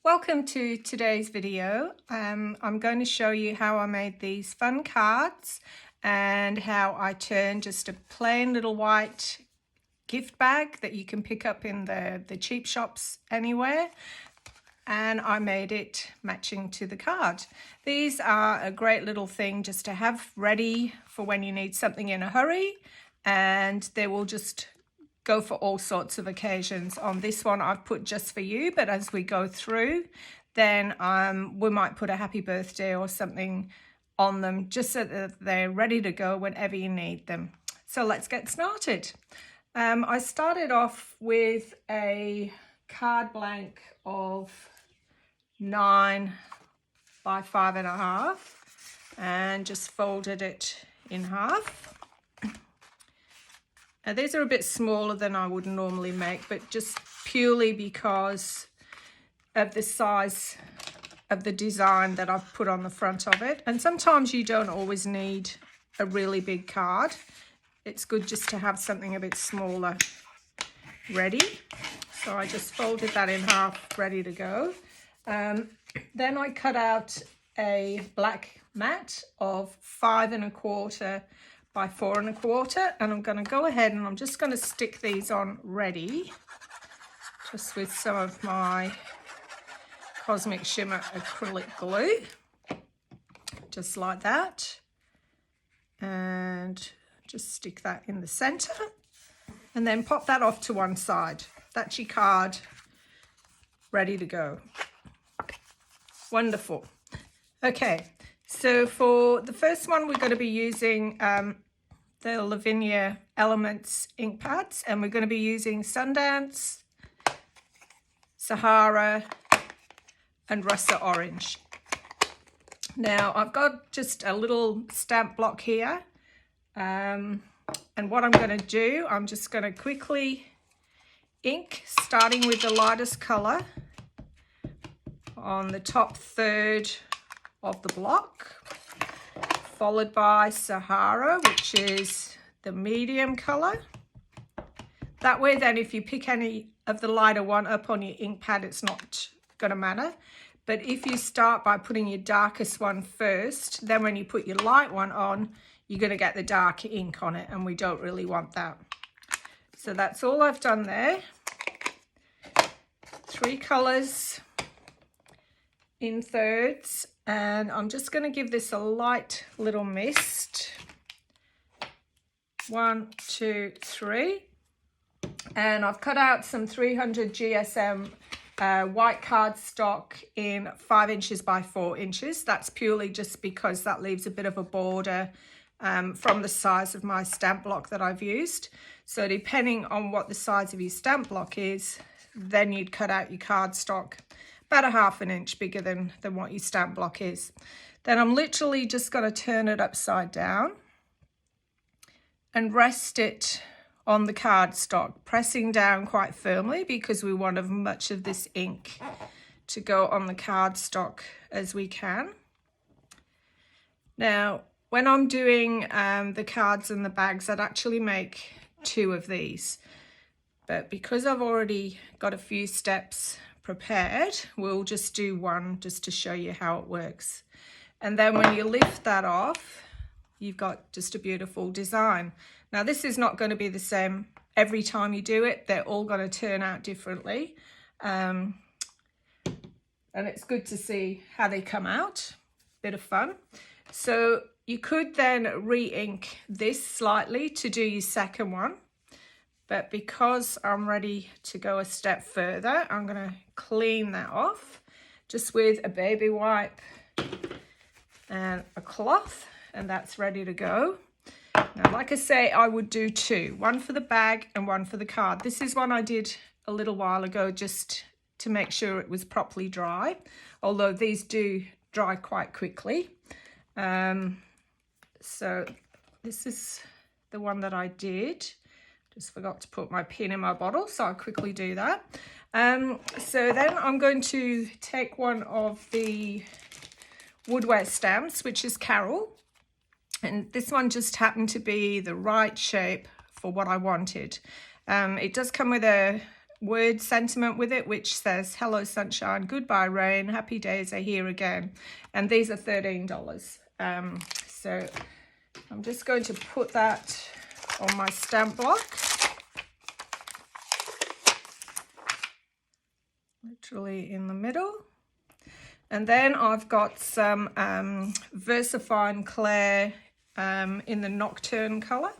Welcome to today's video. I'm going to show you how I made these fun cards and how I turned just a plain little white gift bag that you can pick up in the cheap shops anywhere, and I made it matching to the card. These are a great little thing just to have ready for when you need something in a hurry, and they will just go for all sorts of occasions. On this one I've put just for you, but as we go through then we might put a happy birthday or something on them just so that they're ready to go whenever you need them. So let's get started. I started off with a card blank of 9 by 5.5 and just folded it in half. Now these are a bit smaller than I would normally make, but just purely because of the size of the design that I've put on the front of it. And sometimes you don't always need a really big card. It's good just to have something a bit smaller ready. So I just folded that in half, ready to go. Then I cut out a black mat of 5.25 by 4.25, and I'm going to go ahead and I'm just going to stick these on ready, just with some of my Cosmic Shimmer acrylic glue, just like that, and just stick that in the center, and then pop that off to one side. That's your card ready to go. Wonderful. Okay, so for the first one we're going to be using the Lavinia Elements ink pads, and we're going to be using Sundance, Sahara and Russet Orange. Now I've got just a little stamp block here, and what I'm going to do, I'm just going to quickly ink, starting with the lightest color on the top third of the block, followed by Sahara, which is the medium color. That way then if you pick any of the lighter one up on your ink pad, it's not going to matter. But if you start by putting your darkest one first, then when you put your light one on, you're going to get the dark ink on it, and we don't really want that. So that's all I've done there. 3 colors in thirds, and I'm just going to give this a light little mist. 1, 2, 3, and I've cut out some 300 GSM white cardstock in 5 inches by 4 inches. That's purely just because that leaves a bit of a border from the size of my stamp block that I've used. So depending on what the size of your stamp block is, then you'd cut out your cardstock about 1/2 inch bigger than what your stamp block is. Then I'm literally just going to turn it upside down and rest it on the cardstock, pressing down quite firmly because we want as much of this ink to go on the cardstock as we can. Now when I'm doing the cards and the bags, I'd actually make 2 of these, but because I've already got a few steps prepared, we'll just do 1 just to show you how it works. And then when you lift that off, you've got just a beautiful design. Now this is not going to be the same every time you do it. They're all going to turn out differently, and it's good to see how they come out. Bit of fun. So you could then re-ink this slightly to do your second one, but because I'm ready to go a step further, I'm going to clean that off just with a baby wipe and a cloth, and that's ready to go. Now like I say, I would do 2, 1 for the bag and 1 for the card. This is one I did a little while ago just to make sure it was properly dry, although these do dry quite quickly. So this is the one that I did. Just forgot to put my pin in my bottle, so I'll quickly do that. So then I'm going to take one of the Woodware stamps, which is Carol, and this one just happened to be the right shape for what I wanted. It does come with a word sentiment with it, which says, hello sunshine, goodbye rain, happy days are here again. And these are $13. So I'm just going to put that on my stamp block. Literally in the middle. And then I've got some VersaFine Clair in the Nocturne colour.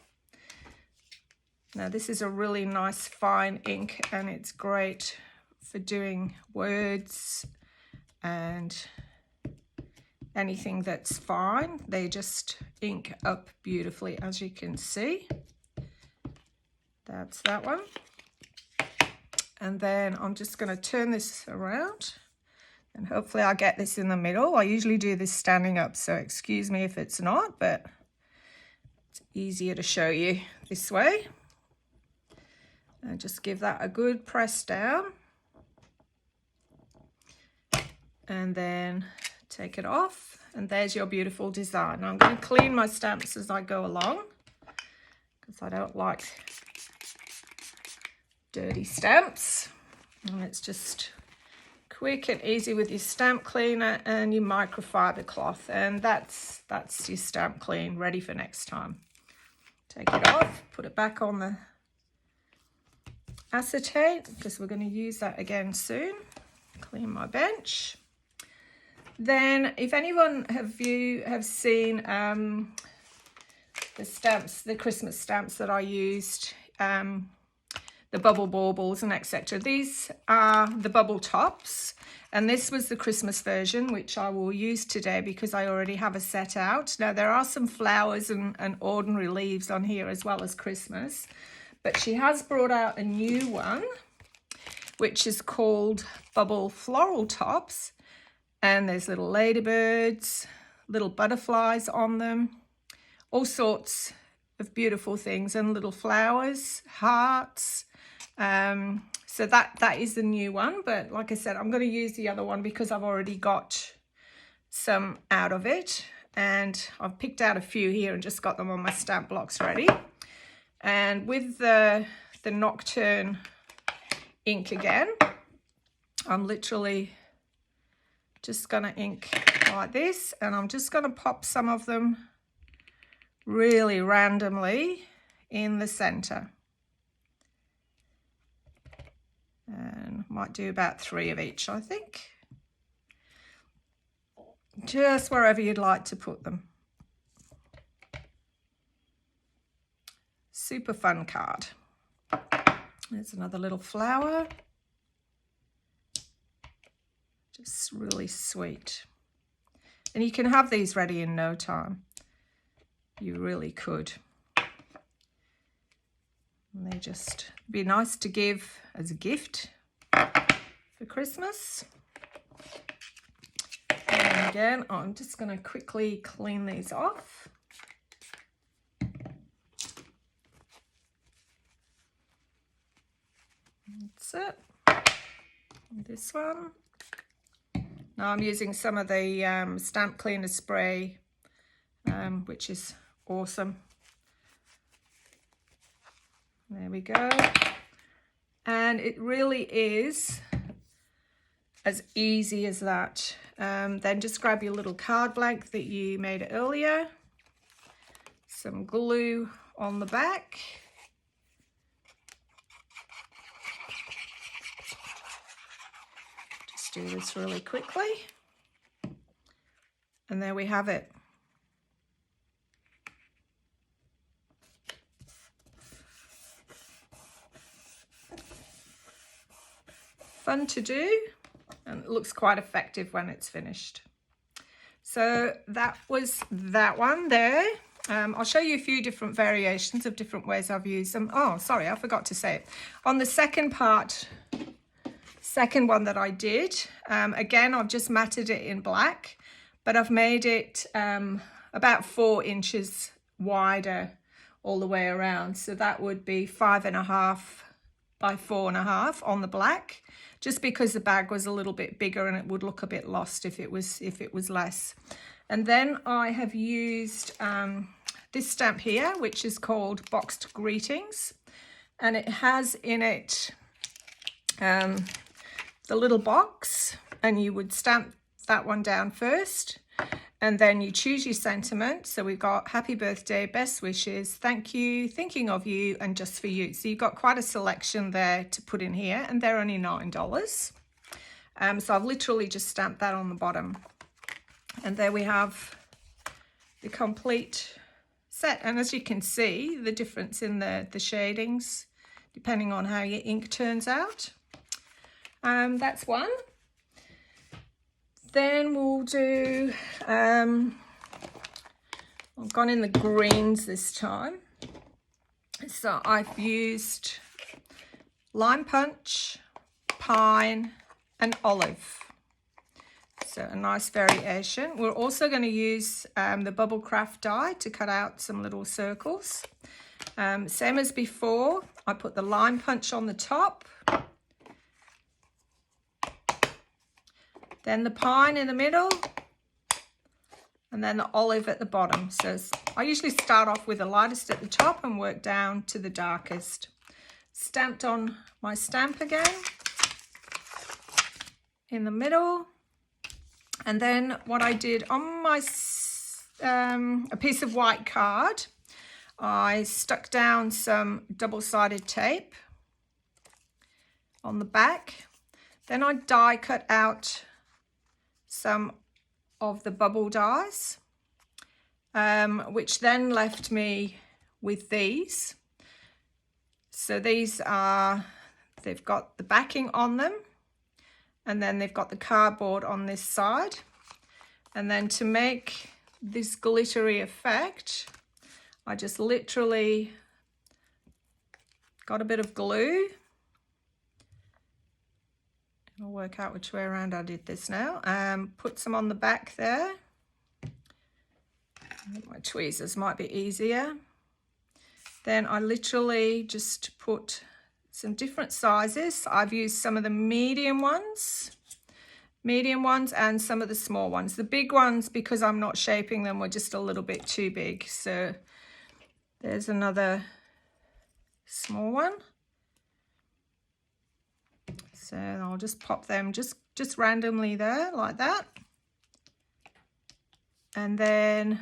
Now this is a really nice fine ink, and it's great for doing words and anything that's fine. They just ink up beautifully, as you can see. That's that one. And then I'm just going to turn this around, and hopefully I'll get this in the middle. I usually do this standing up, so excuse me if it's not, but it's easier to show you this way. And just give that a good press down. And then take it off. And there's your beautiful design. Now I'm going to clean my stamps as I go along, because I don't like dirty stamps. And it's just quick and easy with your stamp cleaner and your microfiber cloth. And that's your stamp clean, ready for next time. Take it off, put it back on the acetate, because we're going to use that again soon. Clean my bench. Then if anyone have seen the stamps, the Christmas stamps that I used, the bubble baubles and etc. These are the bubble tops, and this was the Christmas version, which I will use today because I already have a set out. Now there are some flowers and ordinary leaves on here as well as Christmas. But she has brought out a new one, which is called Bubble Floral Tops. And there's little ladybirds, little butterflies on them, all sorts of beautiful things, and little flowers, hearts. So that is the new one. But like I said, I'm going to use the other one because I've already got some out of it. And I've picked out a few here and just got them on my stamp blocks ready. And with the Nocturne ink again, I'm literally just going to ink like this, and I'm just going to pop some of them really randomly in the center. And might do about 3 of each, I think. Just wherever you'd like to put them. Super fun card. There's another little flower. Just really sweet. And you can have these ready in no time. You really could. And they just be nice to give as a gift for Christmas. And again, I'm just going to quickly clean these off. That's it. And this one. Now I'm using some of the stamp cleaner spray, which is awesome. There we go. And it really is as easy as that. Then just grab your little card blank that you made earlier. Some glue on the back. Just do this really quickly. And there we have it. Fun to do, and it looks quite effective when it's finished. So that was that one there. I'll show you a few different variations of different ways I've used them. Oh, sorry, I forgot to say it. On the second one that I did, again, I've just matted it in black, but I've made it about 4 inches wider all the way around. So that would be 5.5 by 4.5 on the black, just because the bag was a little bit bigger and it would look a bit lost if it was less. And then I have used this stamp here, which is called Boxed Greetings, and it has in it the little box, and you would stamp that one down first, and then you choose your sentiment. So we've got happy birthday, best wishes, thank you, thinking of you, and just for you. So you've got quite a selection there to put in here, and they're only $9. So I've literally just stamped that on the bottom, and there we have the complete set. And as you can see, the difference in the shadings depending on how your ink turns out. That's one. Then we'll do, I've gone in the greens this time. So I've used lime punch, pine, and olive. So a nice variation. We're also going to use the Bubblecraft die to cut out some little circles. Same as before, I put the lime punch on the top, then the pine in the middle, and then the olive at the bottom. So I usually start off with the lightest at the top and work down to the darkest. Stamped on my stamp again in the middle. And then what I did on my a piece of white card, I stuck down some double-sided tape on the back. Then I die cut out some of the bubble dies, which then left me with these. So these are, they've got the backing on them, and then they've got the cardboard on this side. And then to make this glittery effect, I just literally got a bit of glue. I'll work out which way around I did this now. Put some on the back there. My tweezers might be easier. Then I literally just put some different sizes. I've used some of the medium ones and some of the small ones. The big ones, because I'm not shaping them, were just a little bit too big. So there's another small one. So I'll just pop them just randomly there like that. And then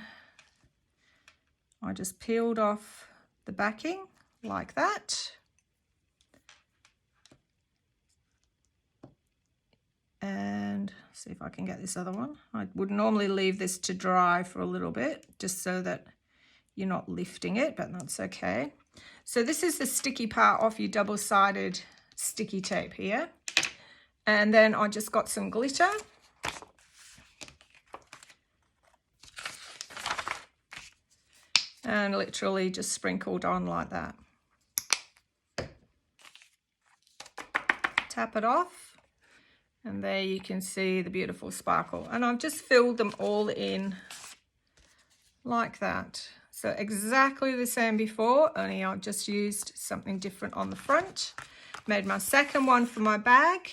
I just peeled off the backing like that. And see if I can get this other one. I would normally leave this to dry for a little bit just so that you're not lifting it, but that's okay. So this is the sticky part off your double-sided sticky tape here. And then I just got some glitter. And literally just sprinkled on like that. Tap it off. And there you can see the beautiful sparkle. And I've just filled them all in like that. So exactly the same before, only I've just used something different on the front. Made my second one for my bag.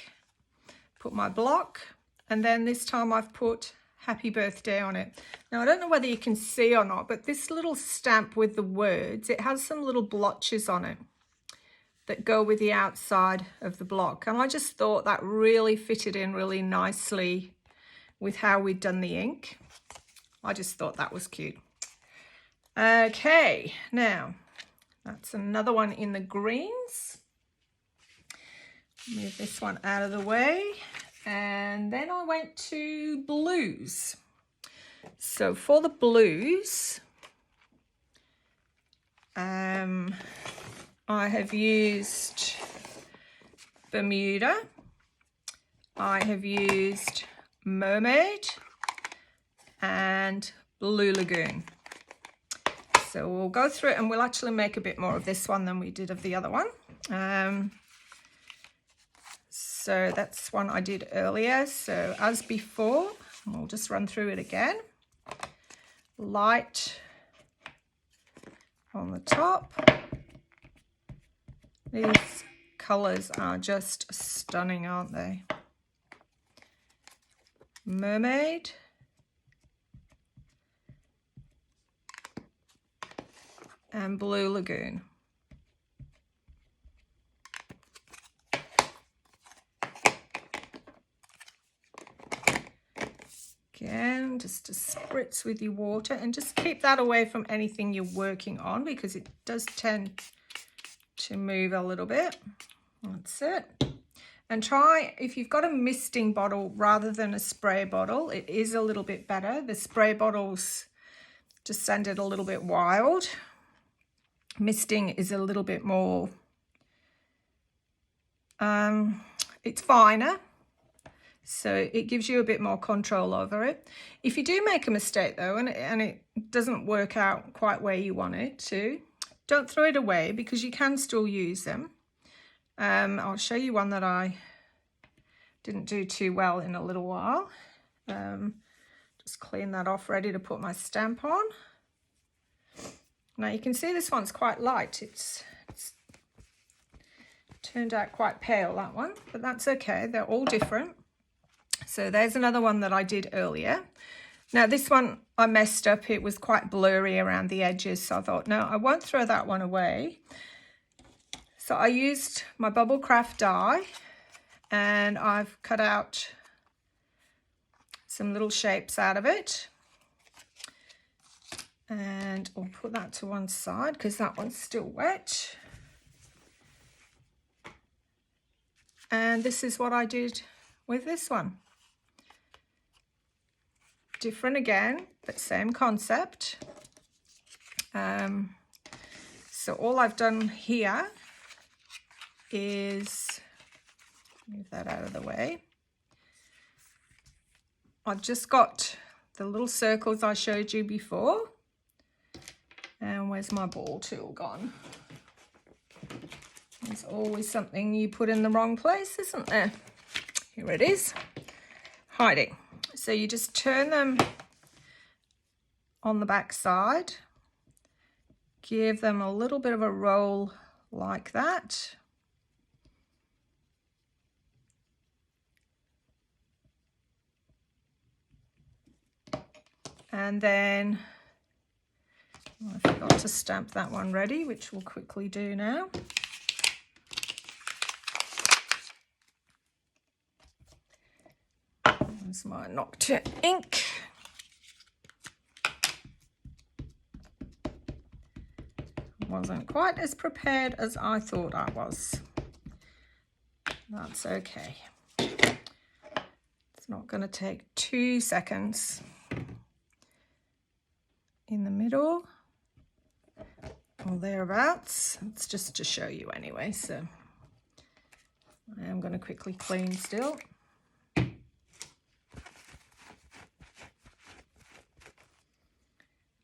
Put my block. And then this time I've put happy birthday on it. Now I don't know whether you can see or not, but this little stamp with the words, it has some little blotches on it that go with the outside of the block. And I just thought that really fitted in really nicely with how we'd done the ink. I just thought that was cute. Okay, now that's another one in the greens. Move this one out of the way. And then I went to blues. So for the blues, I have used Bermuda, I have used Mermaid, and Blue Lagoon. So we'll go through it and we'll actually make a bit more of this one than we did of the other one. So that's one I did earlier. So as before, we'll just run through it again. Light on the top. These colours are just stunning, aren't they? Mermaid. And Blue Lagoon. Again, just a spritz with your water, and just keep that away from anything you're working on because it does tend to move a little bit. That's it. And try, if you've got a misting bottle rather than a spray bottle, it is a little bit better. The spray bottles just send it a little bit wild. Misting is a little bit more, it's finer, so it gives you a bit more control over it. If you do make a mistake though, and it doesn't work out quite where you want it to, don't throw it away because you can still use them. I'll show you one that I didn't do too well in a little while. Just clean that off, ready to put my stamp on. Now you can see this one's quite light. It's turned out quite pale, that one, but that's okay. They're all different. So there's another one that I did earlier. Now this one I messed up. It was quite blurry around the edges, so I thought, no, I won't throw that one away. So I used my Bubblecraft die, and I've cut out some little shapes out of it. And I'll put that to one side because that one's still wet. And this is what I did with this one. Different again, but same concept. So all I've done here is, move that out of the way. I've just got the little circles I showed you before. And where's my ball tool gone? There's always something you put in the wrong place, isn't there? Here it is, hiding. So you just turn them on the back side, give them a little bit of a roll like that. And then I forgot to stamp that one ready, which we'll quickly do now. There's my Nocta ink. Wasn't quite as prepared as I thought I was. That's okay. It's not going to take 2 seconds. In the middle, or thereabouts. It's just to show you anyway, so I am going to quickly clean still.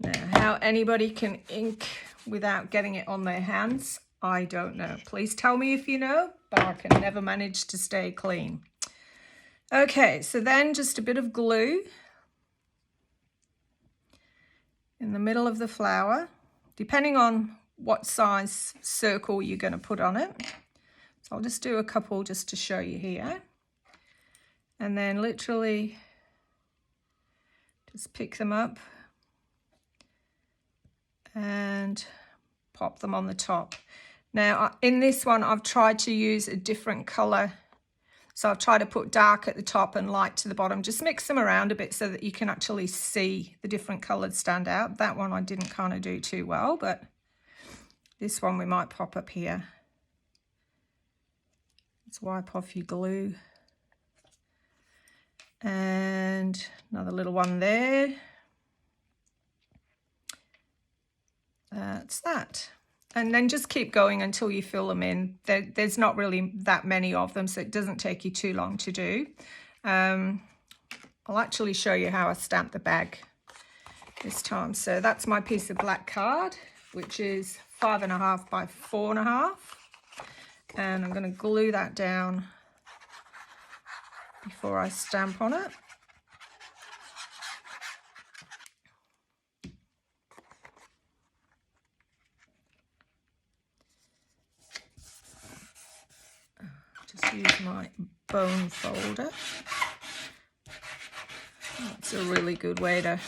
Now, how anybody can ink without getting it on their hands, I don't know. Please tell me if you know, but I can never manage to stay clean. Okay, so then just a bit of glue in the middle of the flower, depending on what size circle you're going to put on it. So I'll just do a couple just to show you here. And then literally just pick them up and pop them on the top. Now in this one I've tried to use a different color. So I've tried to put dark at the top and light to the bottom. Just mix them around a bit so that you can actually see the different colours stand out. That one I didn't kind of do too well, but this one we might pop up here. Let's wipe off your glue. And another little one there. That's that. And then just keep going until you fill them in. There's not really that many of them, so it doesn't take you too long to do. I'll actually show you how I stamp the bag this time. So that's my piece of black card, which is 5.5 by 4.5. And I'm going to glue that down before I stamp on it. Use my bone folder. That's a really good way to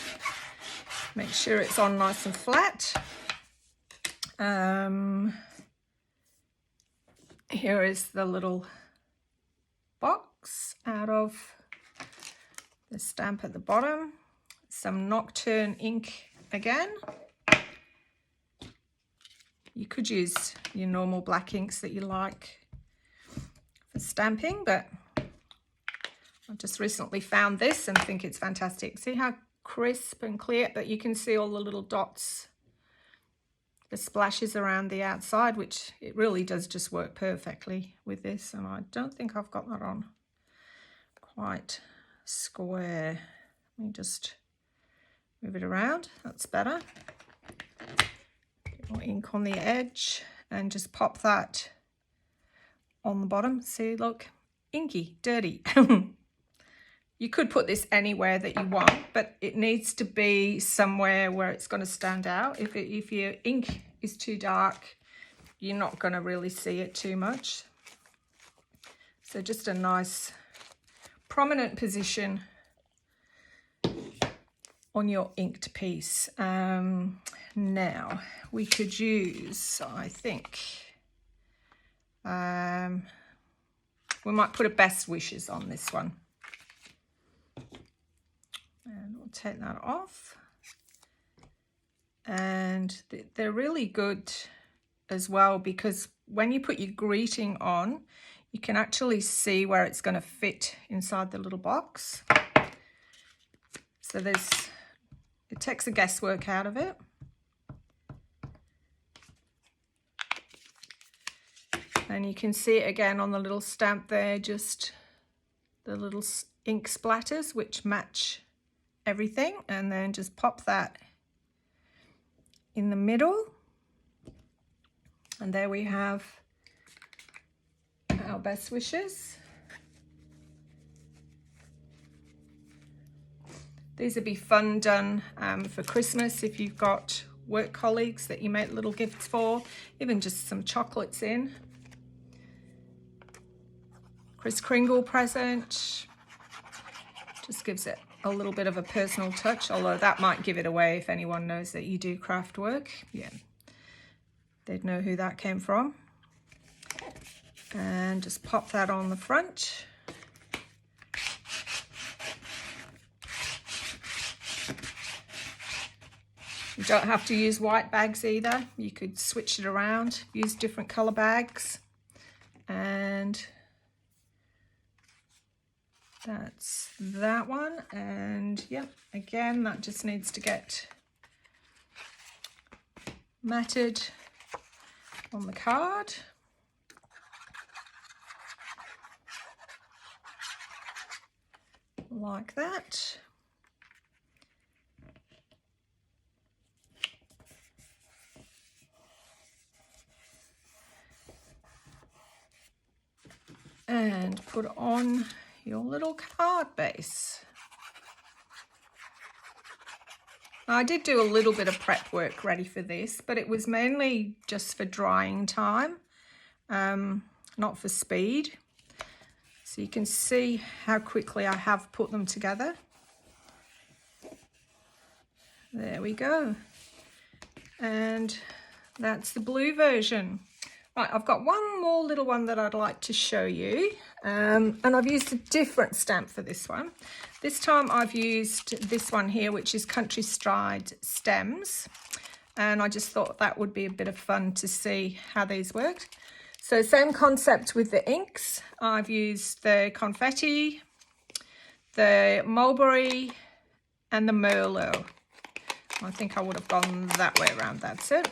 make sure it's on nice and flat. Here is the little box out of the stamp at the bottom, some Nocturne ink again. You could use your normal black inks that you like for stamping, but I've just recently found this and think it's fantastic. See how crisp and clear, but you can see all the little dots, the splashes around the outside, which it really does just work perfectly with this. And I don't think I've got that on quite square. Let me just move it around. That's better. Get more ink on the edge and just pop that on the bottom. See, look, inky, dirty. You could put this anywhere that you want, but it needs to be somewhere where it's going to stand out. If your ink is too dark, you're not going to really see it too much. So just a nice prominent position on your inked piece. Now we could use, I think, we might put a best wishes on this one. And we'll take that off. And they're really good as well, because when you put your greeting on, you can actually see where it's going to fit inside the little box. So it takes the guesswork out of it. And you can see it again on the little stamp there, just the little ink splatters which match everything, and then just pop that in the middle, and there we have our best wishes. These would be fun done for Christmas if you've got work colleagues that you make little gifts for, even just some chocolates in. Kris Kringle present, just gives it a little bit of a personal touch, although that might give it away if anyone knows that you do craft work. Yeah, they'd know who that came from. And just pop that on the front. You don't have to use white bags either. You could switch it around, use different color bags. And that's that one. And yeah, again, that just needs to get matted on the card. Like that. And put on your little card base. I did do a little bit of prep work ready for this, but it was mainly just for drying time, not for speed. So you can see how quickly I have put them together. There we go. And that's the blue version. Right, I've got one more little one that I'd like to show you, and I've used a different stamp for this one. This time I've used this one here, which is Country Stride Stems, and I just thought that would be a bit of fun to see how these worked. So same concept with the inks. I've used the Confetti, the Mulberry, and the Merlot. I think I would have gone that way around, that's it.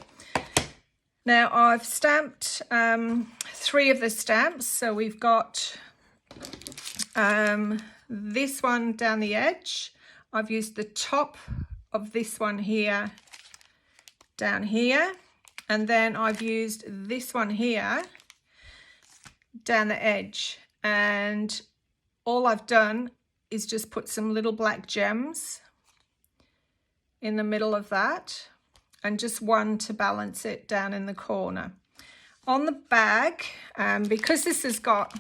Now I've stamped 3 of the stamps. So we've got this one down the edge. I've used the top of this one here down here. And then I've used this one here down the edge. And all I've done is just put some little black gems in the middle of that, and just one to balance it down in the corner. On the bag, because this has got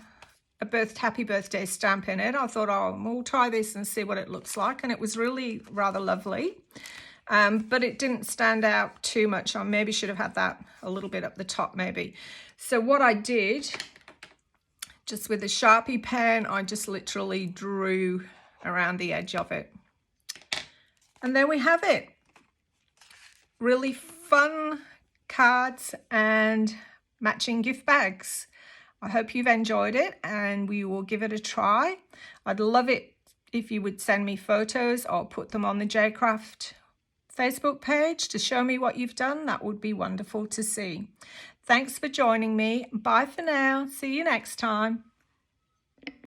a happy birthday stamp in it, I thought, oh, we'll try this and see what it looks like. And it was really rather lovely, but it didn't stand out too much. I maybe should have had that a little bit up the top maybe. So what I did, just with a Sharpie pen, I just literally drew around the edge of it. And there we have it. Really fun cards and matching gift bags. I hope you've enjoyed it and we will give it a try. I'd love it if you would send me photos or put them on the Jcraft Facebook page to show me what you've done. That would be wonderful to see. Thanks for joining me. Bye for now. See you next time.